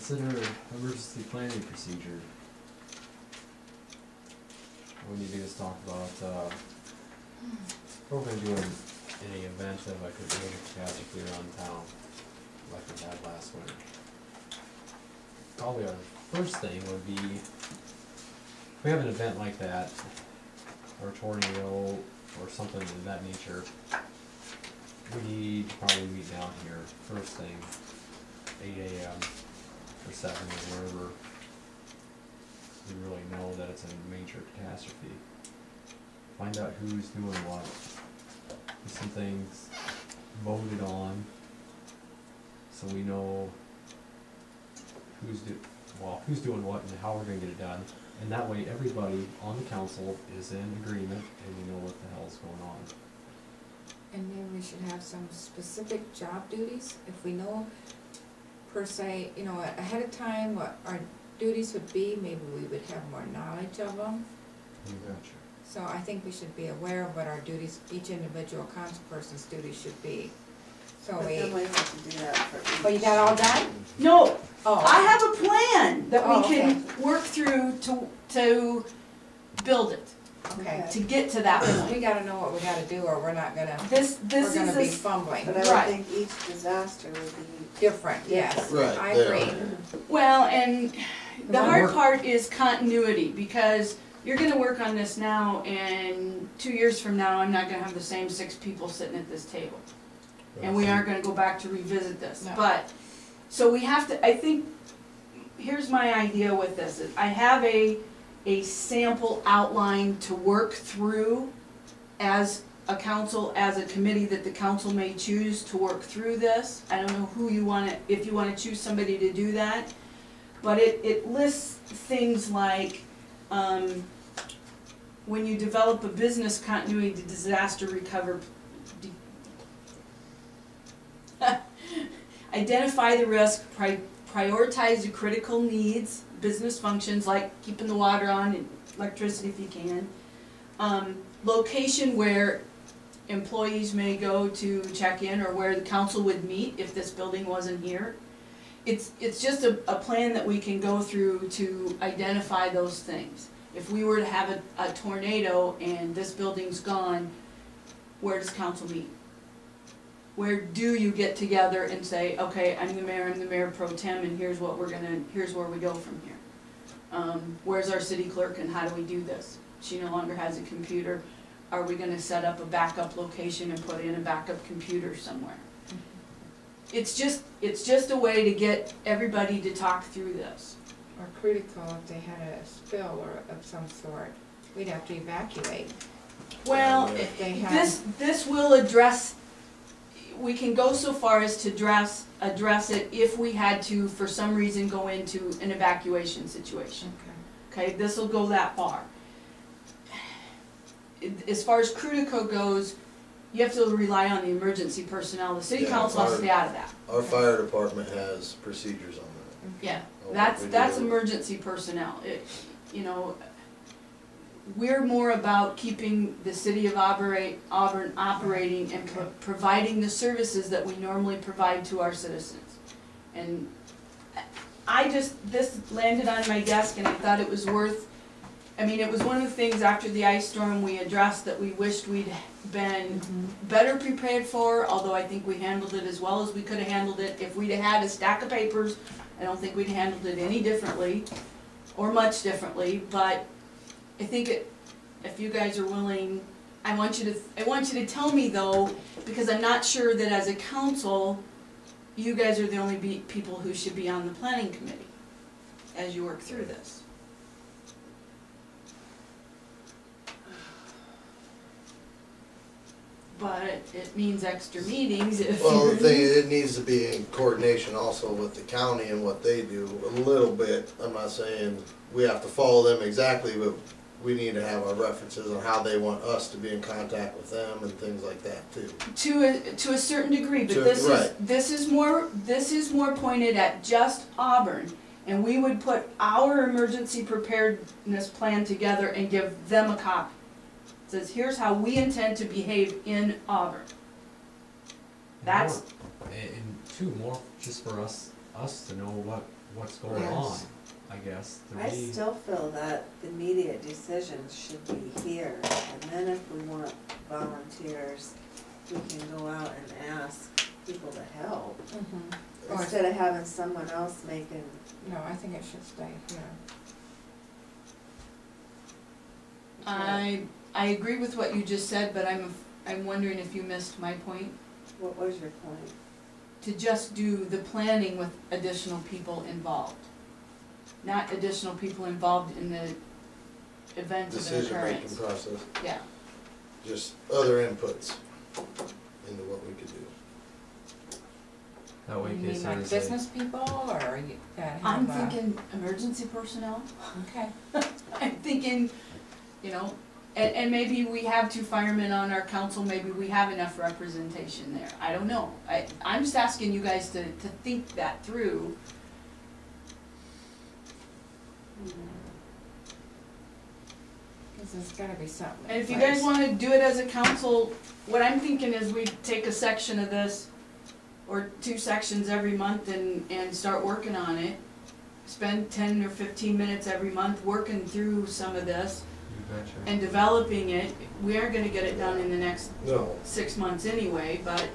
Consider emergency planning procedure. What we need to do is talk about, what we're gonna do in any event of like a major catastrophe around town, like we had last winter. Probably our first thing would be, if we have an event like that, or a tornado, or something of that nature, we need to probably meet down here first thing, 8 AM or 7 or wherever we really know that it's a major catastrophe. Find out who's doing what. Get some things voted on so we know who's doing what and how we're going to get it done. And that way everybody on the council is in agreement and we know what the hell's going on. And maybe we should have some specific job duties, if we know per se, you know, ahead of time what our duties would be, maybe we would have more knowledge of them. You betcha. So I think we should be aware of what our duties, each individual council person's duties should be. So But then we have to do that for each. Oh, you got all done? No, Oh. I have a plan that Oh, we can work through to build it, Okay. to get to that We point. gotta know what we gotta do or we're not gonna, This we're gonna be is fumbling. But I would Right. think each disaster would be. Different, yes. Right, I they agree. well, and the One hard more- part is continuity, because you're gonna work on this now, and 2 years from now, I'm not gonna have the same 6 people sitting at this table. And we aren't gonna go back to revisit this, No. but, so we have to, I think, here's my idea with this, is I have a sample outline to work through as a council, as a committee that the council may choose to work through this. I don't know who you wanna, if you wanna choose somebody to do that, but it lists things like, when you develop a business continuity disaster recovery, identify the risk, prioritize the critical needs, business functions like keeping the water on and electricity if you can. Location where employees may go to check in or where the council would meet if this building wasn't here. It's just a plan that we can go through to identify those things. If we were to have a tornado and this building's gone, where does council meet? Where do you get together and say, okay, I'm the mayor pro tem, and here's where we go from here. Where's our city clerk and how do we do this? She no longer has a computer. Are we gonna set up a backup location and put in a backup computer somewhere? It's just a way to get everybody to talk through this. Or critical if they had a spill or of some sort. We'd have to evacuate. Well, If they had. this will address, we can go so far as to address it if we had to, for some reason, go into an evacuation situation. Okay, this will go that far. As far as Crutico goes, you have to rely on the emergency personnel. The city Yeah, council has to stay out of that. Our fire department has procedures on Yeah, that. that's emergency personnel. You know, we're more about keeping the city of Auburn operating and providing the services that we normally provide to our citizens. And this landed on my desk and I thought it was worth, I mean, it was one of the things after the ice storm we addressed that we wished we'd been better prepared for, although I think we handled it as well as we could have handled it. If we'd have had a stack of papers, I don't think we'd have handled it any differently, or much differently, but I think if you guys are willing, I want you to tell me though, because I'm not sure that as a council, you guys are the only people who should be on the planning committee as you work through this. But it means extra meetings if Well, the thing is, it needs to be in coordination also with the county and what they do a little bit. I'm not saying we have to follow them exactly, but we need to have our references on how they want us to be in contact with them and things like that too. To a certain degree, but Right. this is more pointed at just Auburn, and we would put our emergency preparedness plan together and give them a copy. It says here's how we intend to behave in Auburn. That's And two more just for us us to know what's going Yes. on, I guess. I still feel that the immediate decisions should be here, and then if we want volunteers, we can go out and ask people to help, Or- instead of having someone else making. No, I think it should stay here. I agree with what you just said, but I'm wondering if you missed my point. What was your point? To just do the planning with additional people involved. Not additional people involved in the event of an Decision-making occurrence. process, Yeah, just other inputs into what we could do. That way, You in mean case like there's business people, or you, that have I'm a- thinking emergency personnel. Okay, I'm thinking, you know, and maybe we have 2 firemen on our council, maybe we have enough representation there, I don't know. I'm just asking you guys to think that through. cause there's gotta be something. And if you in guys place. wanna do it as a council, what I'm thinking is we take a section of this, or 2 sections every month and start working on it. Spend 10 or 15 minutes every month working through some of this you betcha. and developing it. We aren't gonna get it done in the next No, 6 months anyway, but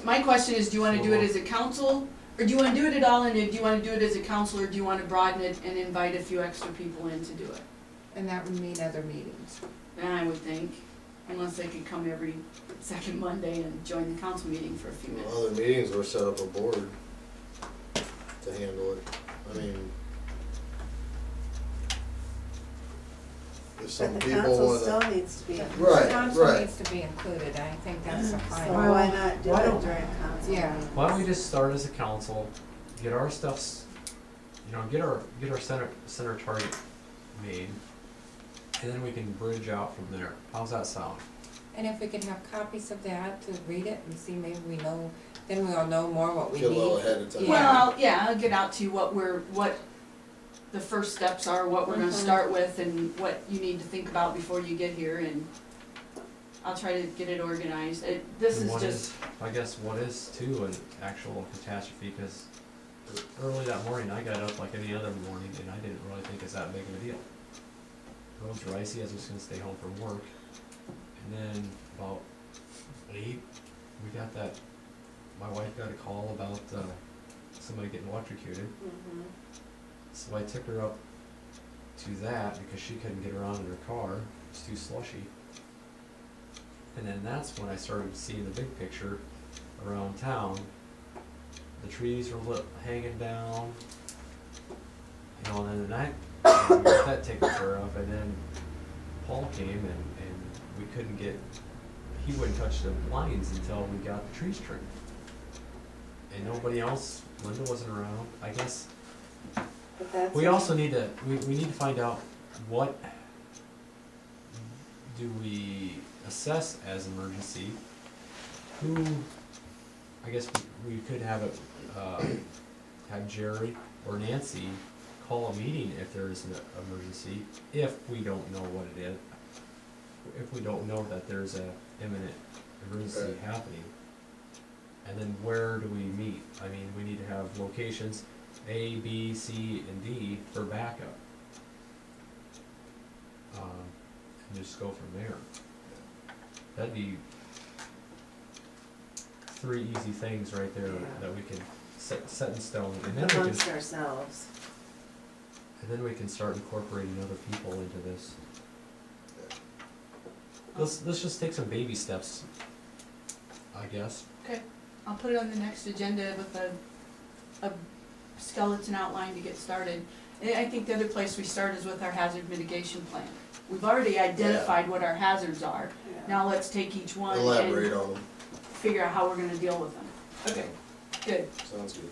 my question is, do you wanna do it as a council? Or do you wanna do it at all, and do you wanna do it as a council, or do you wanna broaden it and invite a few extra people in to do it? And that would mean other meetings. And I would think, unless they could come every second Monday and join the council meeting for a few minutes. other meetings or set up a board to handle it. I mean, if some But the people council wanna. still needs to be. Right, The council right. needs to be included, I think that's the So final. why not do why it don't- during council Yeah. meetings? Why don't we just start as a council, get our stuffs, you know, get our center target made, and then we can bridge out from there. How's that sound? And if we can have copies of that to read it and see, maybe we know, then we'll know more what we Get a little need. ahead of time. Yeah. Well, I'll get out to you what the first steps are, what we're gonna Mhm. start with, and what you need to think about before you get here, and I'll try to get it organized. This And is what just, I guess what is too an actual catastrophe, because early that morning I got up like any other morning and I didn't really think it's that big of a deal. Roads were icy, I was just gonna stay home from work. And then about 8, we got that, my wife got a call about somebody getting electrocuted. Mhm. So I took her up to that because she couldn't get around in her car, it was too slushy. And then that's when I started seeing the big picture around town. The trees were hanging down, you know, and then we got that taken care of, and then Paul came and we couldn't get, he wouldn't touch the lines until we got the trees trimmed. And nobody else, Linda wasn't around, I guess. But that's. We also need to, we need to find out what do we assess as emergency? Who, I guess we could have it, have Jerry or Nancy call a meeting if there is an emergency, if we don't know what it is. If we don't know that there's a imminent emergency Okay. happening. And then where do we meet? I mean, we need to have locations, A, B, C, and D for backup. And just go from there. That'd be 3 easy things right there Yeah. that we can set in stone. And then we Amongst can, ourselves. and then we can start incorporating other people into this. Let's just take some baby steps, I guess. okay, I'll put it on the next agenda with a skeleton outline to get started. And I think the other place we start is with our hazard mitigation plan. We've already identified what our hazards are. Yeah. Now let's take each one Elaborate and on them. figure out how we're gonna deal with them. Okay, good. Sounds good.